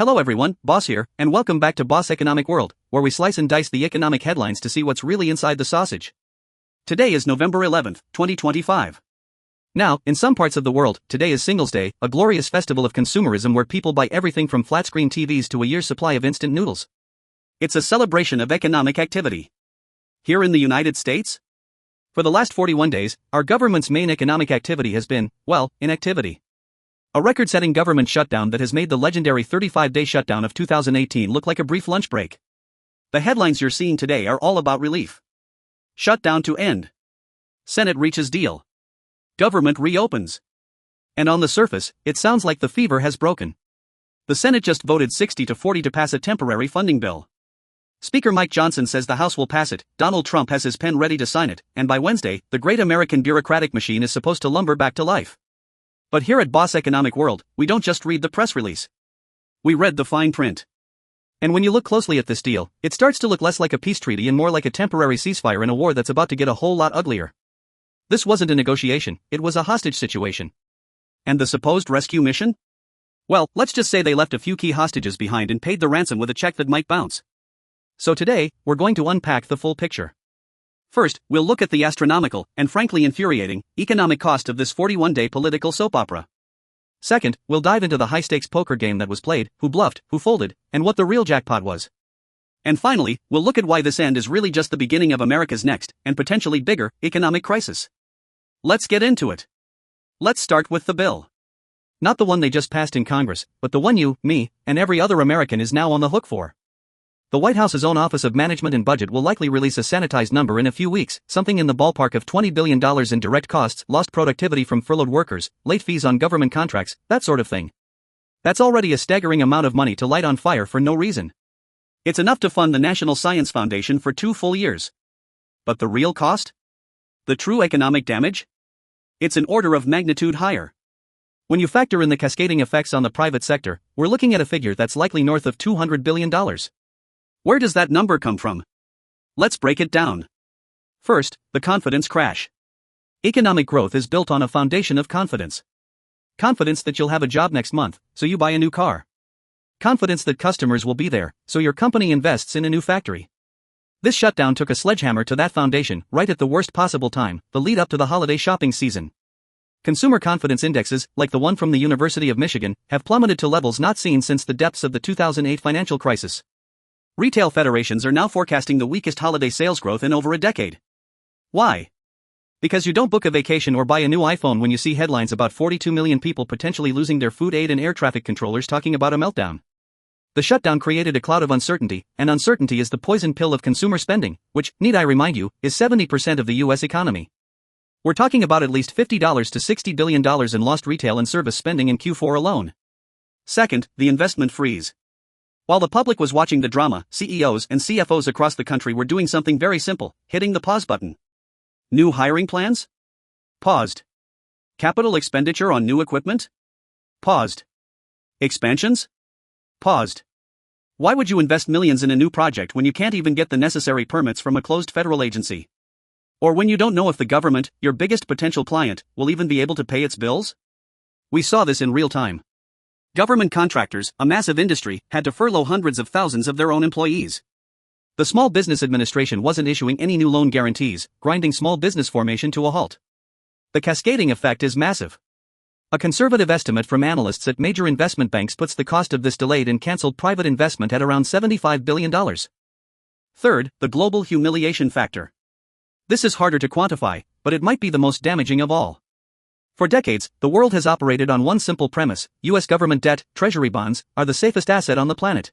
Hello everyone, Boss here, and welcome back to Boss Economic World, where we slice and dice the economic headlines to see what's really inside the sausage. Today is November 11th, 2025. Now, in some parts of the world, today is Singles Day, a glorious festival of consumerism where people buy everything from flat-screen TVs to a year's supply of instant noodles. It's a celebration of economic activity. Here in the United States? For the last 41 days, our government's main economic activity has been, well, inactivity. A record-setting government shutdown that has made the legendary 35-day shutdown of 2018 look like a brief lunch break. The headlines you're seeing today are all about relief. Shutdown to end. Senate reaches deal. Government reopens. And on the surface, it sounds like the fever has broken. The Senate just voted 60-40 to pass a temporary funding bill. Speaker Mike Johnson says the House will pass it, Donald Trump has his pen ready to sign it, and by Wednesday, the great American bureaucratic machine is supposed to lumber back to life. But here at Boss Economic World, we don't just read the press release. We read the fine print. And when you look closely at this deal, it starts to look less like a peace treaty and more like a temporary ceasefire in a war that's about to get a whole lot uglier. This wasn't a negotiation, it was a hostage situation. And the supposed rescue mission? Well, let's just say they left a few key hostages behind and paid the ransom with a check that might bounce. So today, we're going to unpack the full picture. First, we'll look at the astronomical, and frankly infuriating, economic cost of this 41-day political soap opera. Second, we'll dive into the high-stakes poker game that was played, who bluffed, who folded, and what the real jackpot was. And finally, we'll look at why this end is really just the beginning of America's next, and potentially bigger, economic crisis. Let's get into it. Let's start with the bill. Not the one they just passed in Congress, but the one you, me, and every other American is now on the hook for. The White House's own Office of Management and Budget will likely release a sanitized number in a few weeks, something in the ballpark of $20 billion in direct costs, lost productivity from furloughed workers, late fees on government contracts, that sort of thing. That's already a staggering amount of money to light on fire for no reason. It's enough to fund the National Science Foundation for 2 full years. But the real cost? The true economic damage? It's an order of magnitude higher. When you factor in the cascading effects on the private sector, we're looking at a figure that's likely north of $200 billion. Where does that number come from? Let's break it down. First, the confidence crash. Economic growth is built on a foundation of confidence. Confidence that you'll have a job next month, so you buy a new car. Confidence that customers will be there, so your company invests in a new factory. This shutdown took a sledgehammer to that foundation right at the worst possible time, the lead up to the holiday shopping season. Consumer confidence indexes, like the one from the University of Michigan, have plummeted to levels not seen since the depths of the 2008 financial crisis. Retail federations are now forecasting the weakest holiday sales growth in over a decade. Why? Because you don't book a vacation or buy a new iPhone when you see headlines about 42 million people potentially losing their food aid and air traffic controllers talking about a meltdown. The shutdown created a cloud of uncertainty, and uncertainty is the poison pill of consumer spending, which, need I remind you, is 70% of the US economy. We're talking about at least $50 to $60 billion in lost retail and service spending in Q4 alone. Second, the investment freeze. While the public was watching the drama, CEOs and CFOs across the country were doing something very simple, hitting the pause button. New hiring plans? Paused. Capital expenditure on new equipment? Paused. Expansions? Paused. Why would you invest millions in a new project when you can't even get the necessary permits from a closed federal agency? Or when you don't know if the government, your biggest potential client, will even be able to pay its bills? We saw this in real time. Government contractors, a massive industry, had to furlough hundreds of thousands of their own employees. The Small Business Administration wasn't issuing any new loan guarantees, grinding small business formation to a halt. The cascading effect is massive. A conservative estimate from analysts at major investment banks puts the cost of this delayed and cancelled private investment at around $75 billion. Third, the global humiliation factor. This is harder to quantify, but it might be the most damaging of all. For decades, the world has operated on one simple premise: US government debt, treasury bonds, are the safest asset on the planet.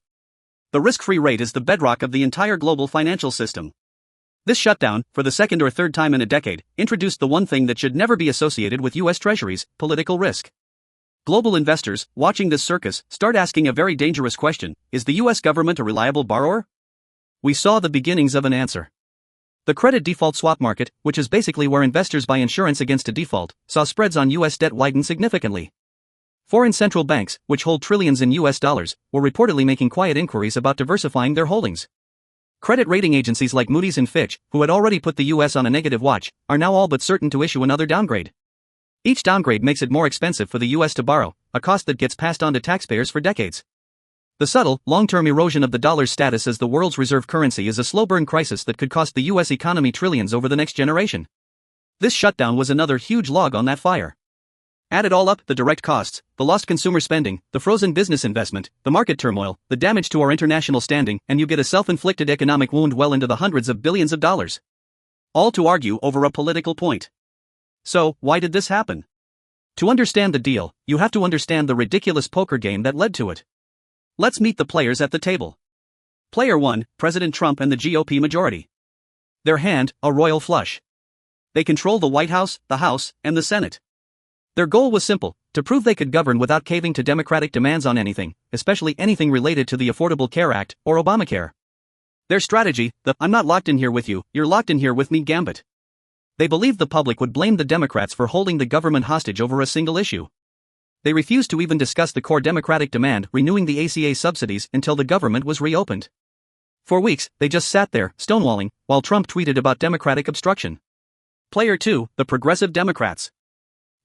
The risk-free rate is the bedrock of the entire global financial system. This shutdown, for the second or third time in a decade, introduced the one thing that should never be associated with US treasuries: political risk. Global investors, watching this circus, start asking a very dangerous question: is the US government a reliable borrower? We saw the beginnings of an answer. The credit default swap market, which is basically where investors buy insurance against a default, saw spreads on US debt widen significantly. Foreign central banks, which hold trillions in US dollars, were reportedly making quiet inquiries about diversifying their holdings. Credit rating agencies like Moody's and Fitch, who had already put the US on a negative watch, are now all but certain to issue another downgrade. Each downgrade makes it more expensive for the US to borrow, a cost that gets passed on to taxpayers for decades. The subtle, long-term erosion of the dollar's status as the world's reserve currency is a slow-burn crisis that could cost the US economy trillions over the next generation. This shutdown was another huge log on that fire. Add it all up, the direct costs, the lost consumer spending, the frozen business investment, the market turmoil, the damage to our international standing, and you get a self-inflicted economic wound well into the hundreds of billions of dollars. All to argue over a political point. So, why did this happen? To understand the deal, you have to understand the ridiculous poker game that led to it. Let's meet the players at the table. Player 1, President Trump and the GOP majority. Their hand, a royal flush. They control the White House, the House, and the Senate. Their goal was simple, to prove they could govern without caving to Democratic demands on anything, especially anything related to the Affordable Care Act, or Obamacare. Their strategy, the "I'm not locked in here with you, you're locked in here with me" gambit. They believed the public would blame the Democrats for holding the government hostage over a single issue. They refused to even discuss the core Democratic demand, renewing the ACA subsidies, until the government was reopened. For weeks, they just sat there, stonewalling, while Trump tweeted about Democratic obstruction. Player 2, the Progressive Democrats.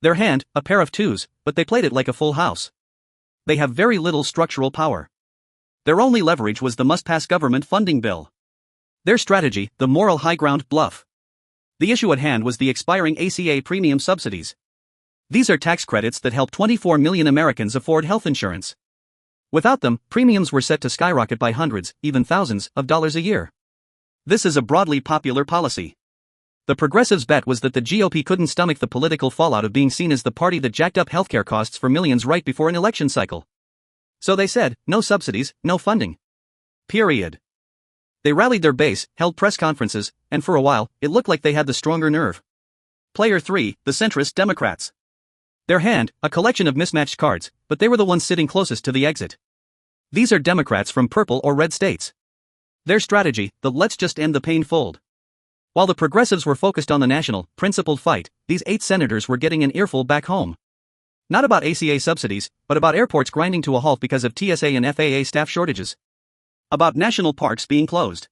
Their hand, a pair of twos, but they played it like a full house. They have very little structural power. Their only leverage was the must-pass government funding bill. Their strategy, the moral high ground, bluff. The issue at hand was the expiring ACA premium subsidies. These are tax credits that help 24 million Americans afford health insurance. Without them, premiums were set to skyrocket by hundreds, even thousands, of dollars a year. This is a broadly popular policy. The progressives' bet was that the GOP couldn't stomach the political fallout of being seen as the party that jacked up healthcare costs for millions right before an election cycle. So they said, no subsidies, no funding. Period. They rallied their base, held press conferences, and for a while, it looked like they had the stronger nerve. Player 3, the centrist Democrats. Their hand, a collection of mismatched cards, but they were the ones sitting closest to the exit. These are Democrats from purple or red states. Their strategy, the "let's just end the pain" fold. While the progressives were focused on the national, principled fight, these 8 senators were getting an earful back home. Not about ACA subsidies, but about airports grinding to a halt because of TSA and FAA staff shortages. About national parks being closed.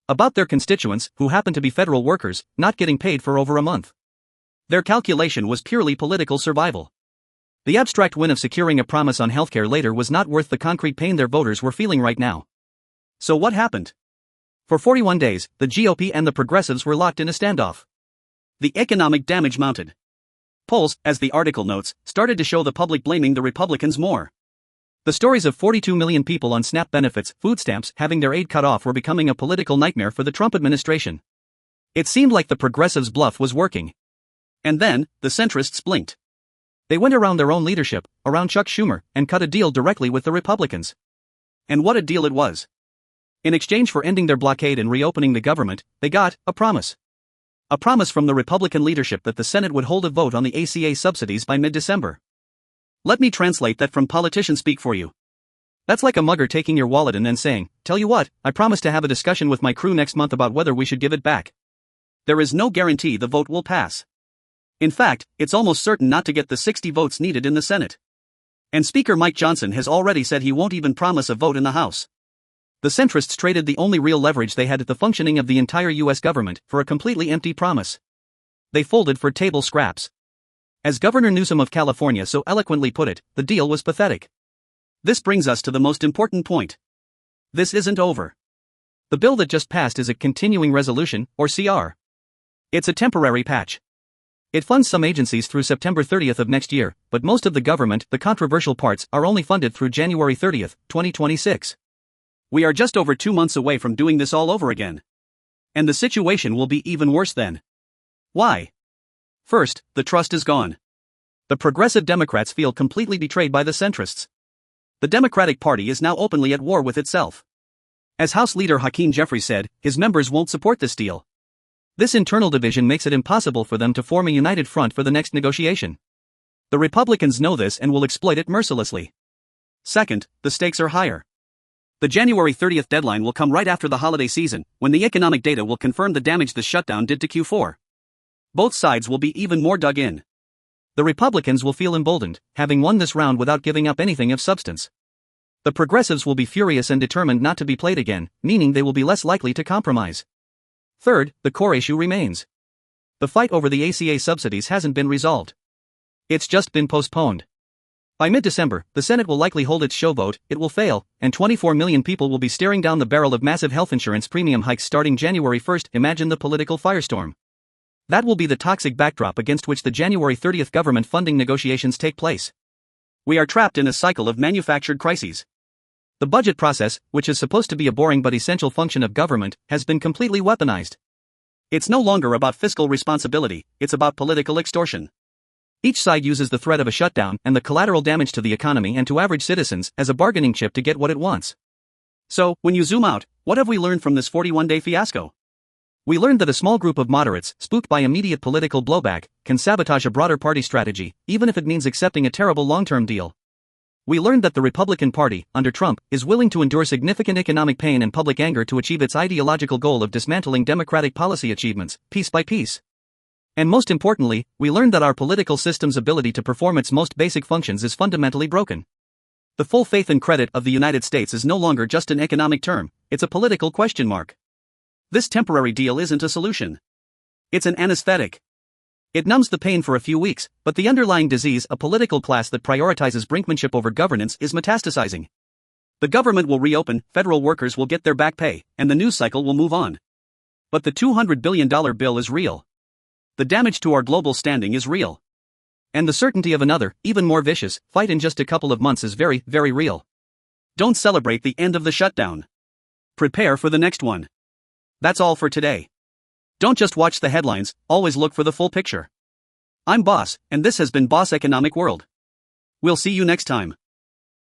About their constituents, who happen to be federal workers, not getting paid for over a month. Their calculation was purely political survival. The abstract win of securing a promise on healthcare later was not worth the concrete pain their voters were feeling right now. So what happened? For 41 days, the GOP and the progressives were locked in a standoff. The economic damage mounted. Polls, as the article notes, started to show the public blaming the Republicans more. The stories of 42 million people on SNAP benefits, food stamps, having their aid cut off were becoming a political nightmare for the Trump administration. It seemed like the progressives' bluff was working. And then, the centrists blinked. They went around their own leadership, around Chuck Schumer, and cut a deal directly with the Republicans. And what a deal it was. In exchange for ending their blockade and reopening the government, they got a promise. A promise from the Republican leadership that the Senate would hold a vote on the ACA subsidies by mid-December. Let me translate that from politician speak for you. That's like a mugger taking your wallet and then saying, "Tell you what, I promise to have a discussion with my crew next month about whether we should give it back." There is no guarantee the vote will pass. In fact, it's almost certain not to get the 60 votes needed in the Senate. And Speaker Mike Johnson has already said he won't even promise a vote in the House. The centrists traded the only real leverage they had at the functioning of the entire US government for a completely empty promise. They folded for table scraps. As Governor Newsom of California so eloquently put it, the deal was pathetic. This brings us to the most important point. This isn't over. The bill that just passed is a continuing resolution, or CR. It's a temporary patch. It funds some agencies through September 30th of next year, but most of the government, the controversial parts, are only funded through January 30th, 2026. We are just over 2 months away from doing this all over again. And the situation will be even worse then. Why? First, the trust is gone. The progressive Democrats feel completely betrayed by the centrists. The Democratic Party is now openly at war with itself. As House Leader Hakeem Jeffries said, his members won't support this deal. This internal division makes it impossible for them to form a united front for the next negotiation. The Republicans know this and will exploit it mercilessly. Second, the stakes are higher. The January 30th deadline will come right after the holiday season, when the economic data will confirm the damage the shutdown did to Q4. Both sides will be even more dug in. The Republicans will feel emboldened, having won this round without giving up anything of substance. The progressives will be furious and determined not to be played again, meaning they will be less likely to compromise. Third, the core issue remains. The fight over the ACA subsidies hasn't been resolved. It's just been postponed. By mid-December, the Senate will likely hold its show vote, it will fail, and 24 million people will be staring down the barrel of massive health insurance premium hikes starting January 1st. Imagine the political firestorm. That will be the toxic backdrop against which the January 30th government funding negotiations take place. We are trapped in a cycle of manufactured crises. The budget process, which is supposed to be a boring but essential function of government, has been completely weaponized. It's no longer about fiscal responsibility, it's about political extortion. Each side uses the threat of a shutdown and the collateral damage to the economy and to average citizens as a bargaining chip to get what it wants. So, when you zoom out, what have we learned from this 41-day fiasco? We learned that a small group of moderates, spooked by immediate political blowback, can sabotage a broader party strategy, even if it means accepting a terrible long-term deal. We learned that the Republican Party, under Trump, is willing to endure significant economic pain and public anger to achieve its ideological goal of dismantling democratic policy achievements, piece by piece. And most importantly, we learned that our political system's ability to perform its most basic functions is fundamentally broken. The full faith and credit of the United States is no longer just an economic term, it's a political question mark. This temporary deal isn't a solution. It's an anesthetic. It numbs the pain for a few weeks, but the underlying disease, a political class that prioritizes brinkmanship over governance, is metastasizing. The government will reopen, federal workers will get their back pay, and the news cycle will move on. But the $200 billion bill is real. The damage to our global standing is real. And the certainty of another, even more vicious, fight in just a couple of months is very, very real. Don't celebrate the end of the shutdown. Prepare for the next one. That's all for today. Don't just watch the headlines, always look for the full picture. I'm Boss, and this has been Boss Economic World. We'll see you next time.